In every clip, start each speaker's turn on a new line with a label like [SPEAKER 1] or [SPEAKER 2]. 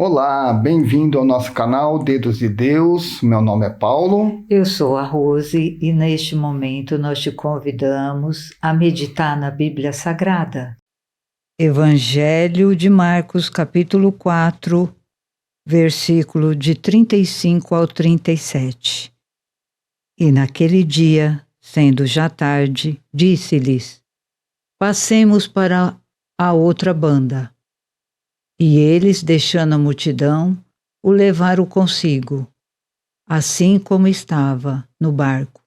[SPEAKER 1] Olá, bem-vindo ao nosso canal Dedos de Deus. Meu nome é Paulo.
[SPEAKER 2] Eu sou a Rose e neste momento nós te convidamos a meditar na Bíblia Sagrada. Evangelho de Marcos, capítulo 4, versículo de 35 ao 37. E naquele dia, sendo já tarde, disse-lhes: passemos para a outra banda. E eles, deixando a multidão, o levaram consigo, assim como estava no barco.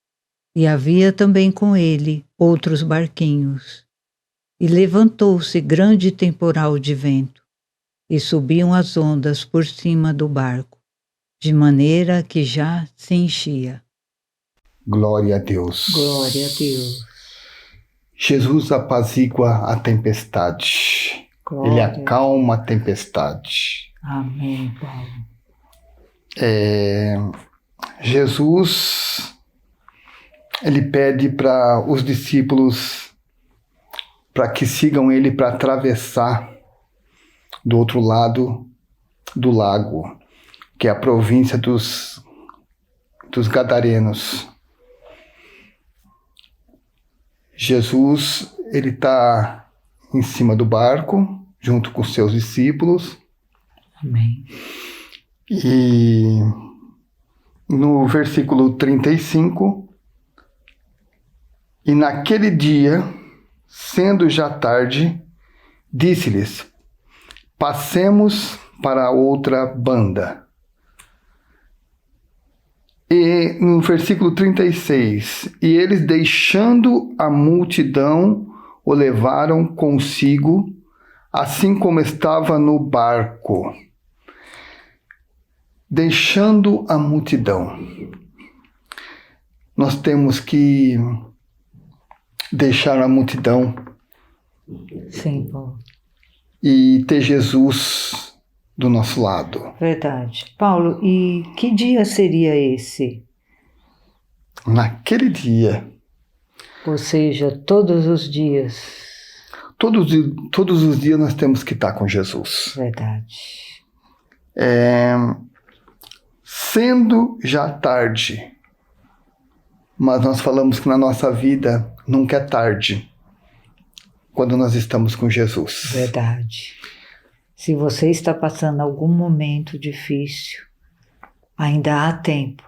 [SPEAKER 2] E havia também com ele outros barquinhos. E levantou-se grande temporal de vento, e subiam as ondas por cima do barco, de maneira que já se enchia.
[SPEAKER 1] Glória a Deus.
[SPEAKER 2] Glória a Deus.
[SPEAKER 1] Jesus apazigua a tempestade.
[SPEAKER 2] Glória.
[SPEAKER 1] Ele acalma a tempestade.
[SPEAKER 2] Amém, Paulo.
[SPEAKER 1] Jesus, ele pede para os discípulos para que sigam ele para atravessar do outro lado do lago, que é a província dos Gadarenos. Jesus, ele está em cima do barco, junto com seus discípulos.
[SPEAKER 2] Amém.
[SPEAKER 1] E no versículo 35, e naquele dia, sendo já tarde, disse-lhes: passemos para outra banda. E no versículo 36, e eles, deixando a multidão, o levaram consigo, assim como estava no barco. Deixando a multidão. Nós temos que deixar a multidão.
[SPEAKER 2] Sim, Paulo.
[SPEAKER 1] E ter Jesus do nosso lado.
[SPEAKER 2] Verdade. Paulo, e que dia seria esse?
[SPEAKER 1] Naquele dia.
[SPEAKER 2] Ou seja, todos os dias.
[SPEAKER 1] Todos os dias nós temos que estar com Jesus.
[SPEAKER 2] Verdade.
[SPEAKER 1] Sendo já tarde, mas nós falamos que na nossa vida nunca é tarde quando nós estamos com Jesus.
[SPEAKER 2] Verdade. Se você está passando algum momento difícil, ainda há tempo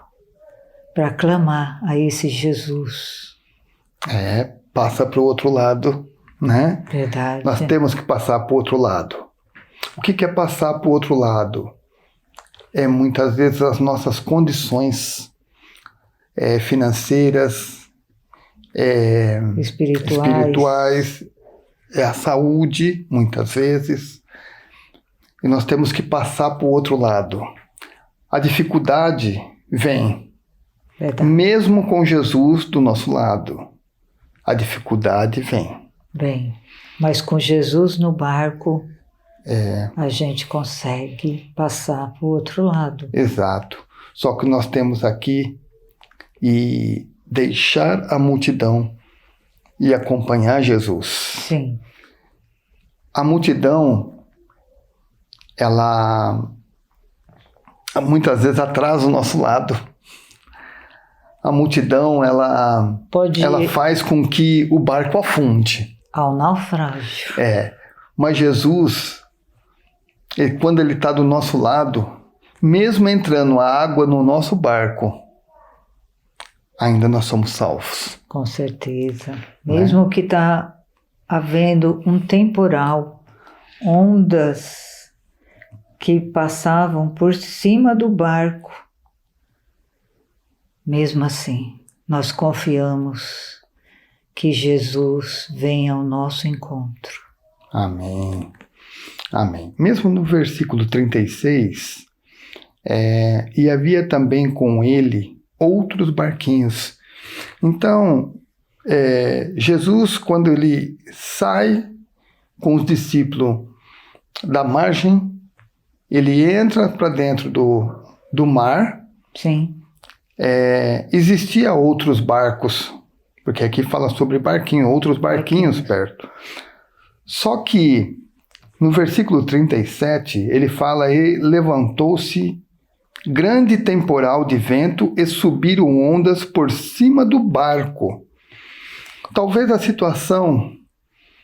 [SPEAKER 2] para clamar a esse Jesus.
[SPEAKER 1] Passa para o outro lado, né?
[SPEAKER 2] Verdade.
[SPEAKER 1] Nós temos que passar para o outro lado. O que é passar para o outro lado? É muitas vezes as nossas condições financeiras, espirituais, a saúde, muitas vezes. E nós temos que passar para o outro lado. A dificuldade vem.
[SPEAKER 2] Verdade.
[SPEAKER 1] Mesmo com Jesus do nosso lado, a dificuldade vem.
[SPEAKER 2] Bem, mas com Jesus no barco, a gente consegue passar para o outro lado.
[SPEAKER 1] Exato. Só que nós temos aqui e deixar a multidão e acompanhar Jesus.
[SPEAKER 2] Sim.
[SPEAKER 1] A multidão, ela muitas vezes atrasa o nosso lado. A multidão, ela faz com que o barco afunde.
[SPEAKER 2] Ao naufrágio.
[SPEAKER 1] Mas Jesus, quando ele está do nosso lado, mesmo entrando a água no nosso barco, ainda nós somos salvos.
[SPEAKER 2] Com certeza. Mesmo que está havendo um temporal, ondas que passavam por cima do barco, mesmo assim, nós confiamos que Jesus vem ao nosso encontro.
[SPEAKER 1] Amém. Amém. Mesmo no versículo 36, e havia também com ele outros barquinhos. Então, Jesus, quando ele sai com os discípulos da margem, ele entra para dentro do mar.
[SPEAKER 2] Sim.
[SPEAKER 1] Existia outros barcos, porque aqui fala sobre barquinho, outros barquinhos perto. Só que No versículo 37, ele fala: e levantou-se grande temporal de vento e subiram ondas por cima do barco. Talvez a situação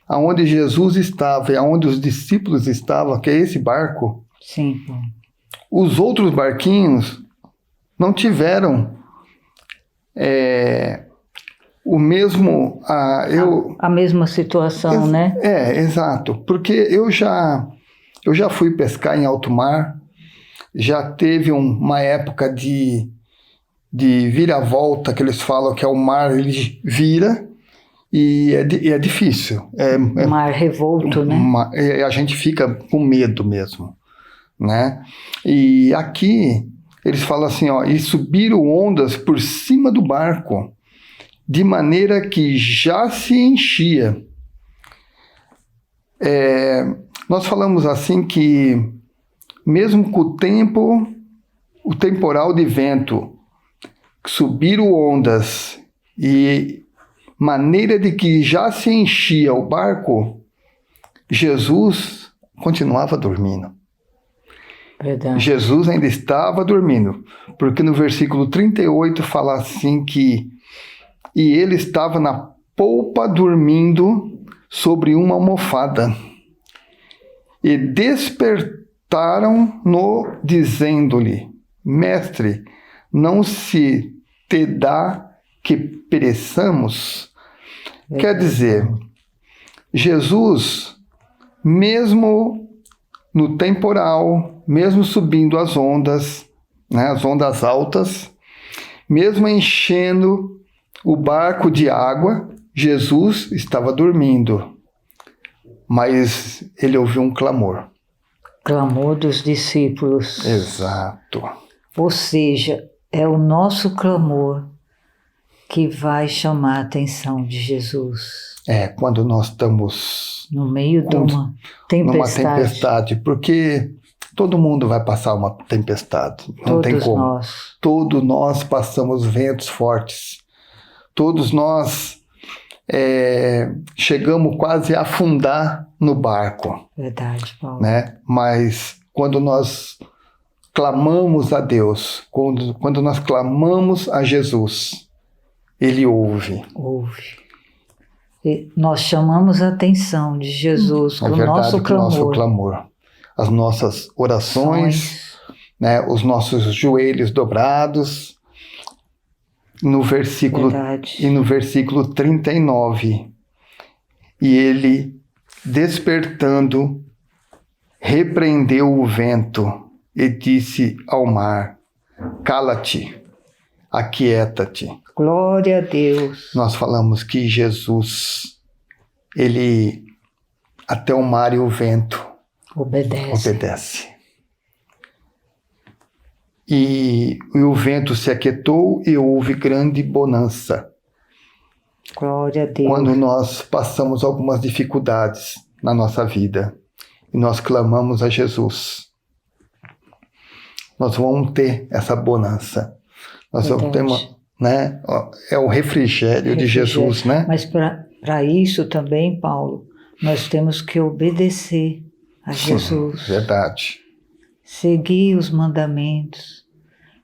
[SPEAKER 1] aonde Jesus estava e aonde os discípulos estavam, que é esse barco,
[SPEAKER 2] Sim, Paulo.
[SPEAKER 1] os outros barquinhos não tiveram o mesmo...
[SPEAKER 2] A mesma situação, né?
[SPEAKER 1] Exato. Porque eu já fui pescar em alto mar, já teve uma época de viravolta, que eles falam que é o mar, ele vira, e é difícil.
[SPEAKER 2] Mar revolto, né?
[SPEAKER 1] A gente fica com medo mesmo, né? E aqui eles falam assim, ó, e subiram ondas por cima do barco, de maneira que já se enchia. Nós falamos assim que, mesmo com o temporal de vento, subiram ondas e maneira de que já se enchia o barco, Jesus continuava dormindo.
[SPEAKER 2] Verdade.
[SPEAKER 1] Jesus ainda estava dormindo, porque no versículo 38 fala assim que e ele estava na polpa dormindo sobre uma almofada. E despertaram-no dizendo-lhe: Mestre, não se te dá que pereçamos? Quer dizer, Jesus, mesmo no temporal, mesmo subindo as ondas, né, as ondas altas, mesmo enchendo o barco de água, Jesus estava dormindo. Mas ele ouviu um clamor.
[SPEAKER 2] Clamor dos discípulos.
[SPEAKER 1] Exato.
[SPEAKER 2] Ou seja, é o nosso clamor que vai chamar a atenção de Jesus.
[SPEAKER 1] Quando nós estamos
[SPEAKER 2] no meio de uma tempestade.
[SPEAKER 1] Numa tempestade, porque todo mundo vai passar uma tempestade. Não tem como. Todos nós passamos ventos fortes. Todos nós chegamos quase a afundar no barco.
[SPEAKER 2] Verdade, Paulo.
[SPEAKER 1] Né? Mas quando nós clamamos a Deus, quando nós clamamos a Jesus, Ele ouve.
[SPEAKER 2] Ouve. E nós chamamos a atenção de Jesus com o nosso clamor.
[SPEAKER 1] As nossas orações, né? Os nossos joelhos dobrados. No versículo, e no versículo 39, e ele, despertando, repreendeu o vento e disse ao mar: cala-te, aquieta-te.
[SPEAKER 2] Glória a Deus.
[SPEAKER 1] Nós falamos que Jesus, ele, até o mar e o vento, obedece. E o vento se aquietou e houve grande bonança.
[SPEAKER 2] Glória a Deus.
[SPEAKER 1] Quando nós passamos algumas dificuldades na nossa vida e nós clamamos a Jesus, nós vamos ter essa bonança. Nós vamos ter né? É o refrigério de Jesus, né?
[SPEAKER 2] Mas para isso também, Paulo, nós temos que obedecer a Jesus.
[SPEAKER 1] Verdade.
[SPEAKER 2] Seguir os mandamentos,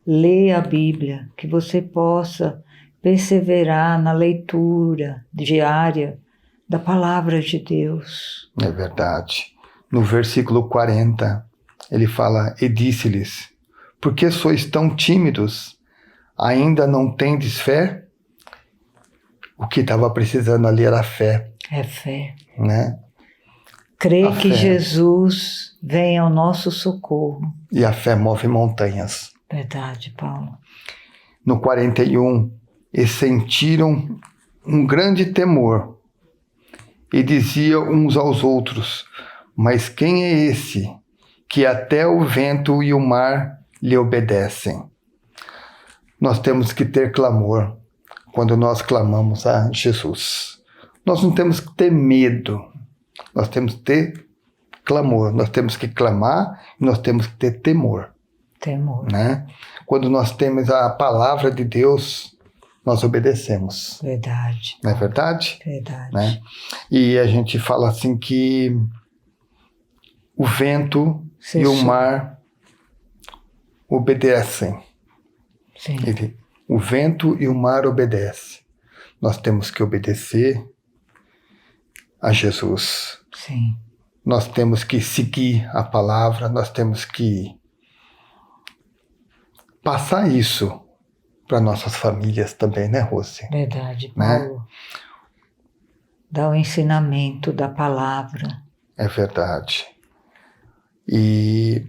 [SPEAKER 2] ler a Bíblia, que você possa perseverar na leitura diária da palavra de Deus.
[SPEAKER 1] É verdade. No versículo 40, ele fala: e disse-lhes: por que sois tão tímidos? Ainda não tendes fé? O que estava precisando ali era fé.
[SPEAKER 2] É fé.
[SPEAKER 1] Né?
[SPEAKER 2] Crer que Jesus vem ao nosso socorro.
[SPEAKER 1] E a fé move montanhas.
[SPEAKER 2] Verdade, Paulo.
[SPEAKER 1] No 41, e sentiram um grande temor, e diziam uns aos outros: mas quem é esse, que até o vento e o mar lhe obedecem? Nós temos que ter clamor quando nós clamamos a Jesus. Nós não temos que ter medo. Nós temos que ter clamor. Nós temos que clamar e nós temos que ter temor.
[SPEAKER 2] Temor.
[SPEAKER 1] Né? Quando nós temos a palavra de Deus, nós obedecemos.
[SPEAKER 2] Verdade.
[SPEAKER 1] Não é verdade?
[SPEAKER 2] Verdade.
[SPEAKER 1] Né? E a gente fala assim que o vento e
[SPEAKER 2] Cessou.
[SPEAKER 1] o mar obedecem.
[SPEAKER 2] Sim.
[SPEAKER 1] O vento e o mar obedecem. Nós temos que obedecer a Jesus.
[SPEAKER 2] Sim.
[SPEAKER 1] Nós temos que seguir a palavra, nós temos que passar isso para nossas famílias também, né, Rose?
[SPEAKER 2] Verdade,
[SPEAKER 1] Né?
[SPEAKER 2] Paulo. Dá o ensinamento da palavra.
[SPEAKER 1] É verdade. E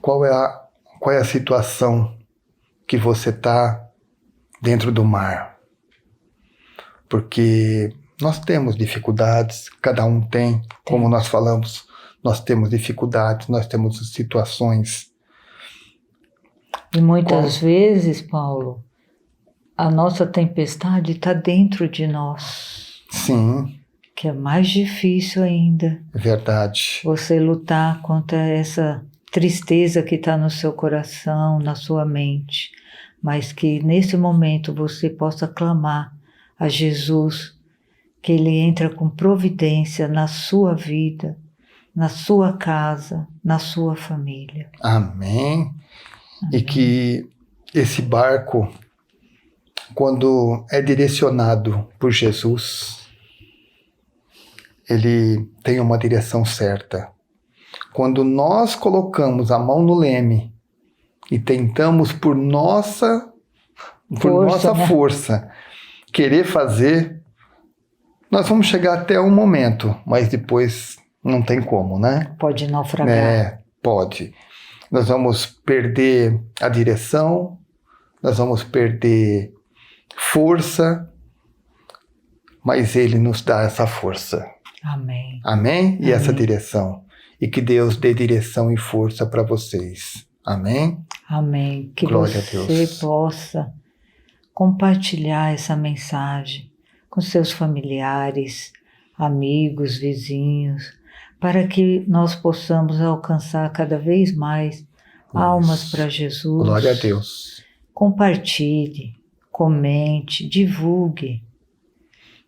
[SPEAKER 1] qual é a situação que você está dentro do mar? Porque nós temos dificuldades, cada um tem, como nós falamos, nós temos dificuldades, nós temos situações.
[SPEAKER 2] E muitas vezes, Paulo, a nossa tempestade está dentro de nós.
[SPEAKER 1] Sim,
[SPEAKER 2] Que é mais difícil ainda.
[SPEAKER 1] é verdade.
[SPEAKER 2] Você lutar contra essa tristeza que está no seu coração, na sua mente. Mas que nesse momento você possa clamar a Jesus, que Ele entra com providência na sua vida, na sua casa, na sua família.
[SPEAKER 1] Amém. E que esse barco, quando é direcionado por Jesus, ele tem uma direção certa. Quando nós colocamos a mão no leme e tentamos por nossa força querer fazer, nós vamos chegar até um momento, mas depois não tem como, né?
[SPEAKER 2] Pode naufragar.
[SPEAKER 1] Pode. Nós vamos perder a direção, nós vamos perder força, mas Ele nos dá essa força.
[SPEAKER 2] Amém.
[SPEAKER 1] Amém? E
[SPEAKER 2] Amém.
[SPEAKER 1] Essa direção. E que Deus dê direção e força para vocês. Amém?
[SPEAKER 2] Amém. Que
[SPEAKER 1] Glória a
[SPEAKER 2] você
[SPEAKER 1] Deus.
[SPEAKER 2] possa compartilhar essa mensagem com seus familiares, amigos, vizinhos, para que nós possamos alcançar cada vez mais almas para Jesus.
[SPEAKER 1] Glória a Deus.
[SPEAKER 2] Compartilhe, comente, divulgue.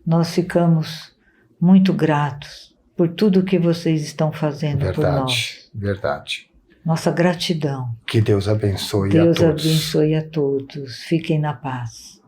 [SPEAKER 2] Nós ficamos muito gratos por tudo que vocês estão fazendo por nós.
[SPEAKER 1] Verdade.
[SPEAKER 2] Nossa gratidão.
[SPEAKER 1] Que Deus abençoe a
[SPEAKER 2] Deus
[SPEAKER 1] todos.
[SPEAKER 2] abençoe a todos. Fiquem na paz.